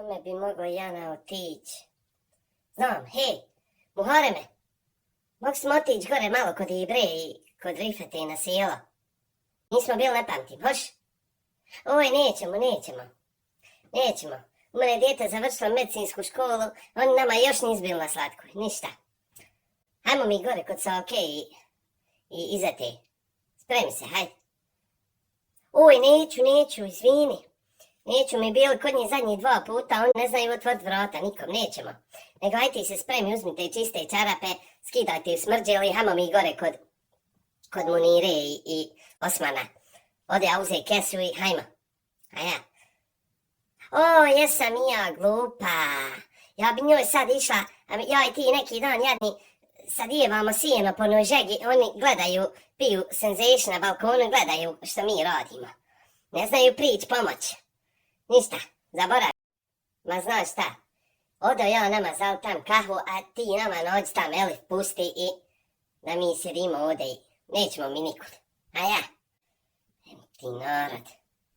Kome bi mogla Jana otići? Znam, hej, Muhareme, mogli smo otići gore malo kod Ibre i kod Rifete na selo. Nismo bili, ne pamtim, hoš? Oj, nećemo. U mene dijete završilo medicinsku školu, oni nama još nisu bili na slatkoj, ništa. Hajmo mi gore kod Soke i iza te. Spremi se, hajde. Oj, neću, izvini. Neću, mi bili kod njih zadnjih 2 puta, oni ne znaju otvoriti vrata, nikom, nećemo. Nego aj ti se spremi, uzmite čiste čarape, skidajte u smrđeli, hajmo mi gore kod Munire i Osmana. Ode ja uze kesu i hajmo. A ja. O, jesam i ja glupa. Ja bi njoj sad išla, ja i ti neki dan jadni, sad jevamo sijeno po nožegi, oni gledaju, piju sensation na balkonu, gledaju što mi radimo. Ne znaju prić pomoć. Ništa, zaboravi. Ma znaš šta, odo ja nama zal tam kahvu, a ti nama noć tam Elif pusti i da mi sjedimo ovdje i nećemo mi nikud. A ja, ti narod.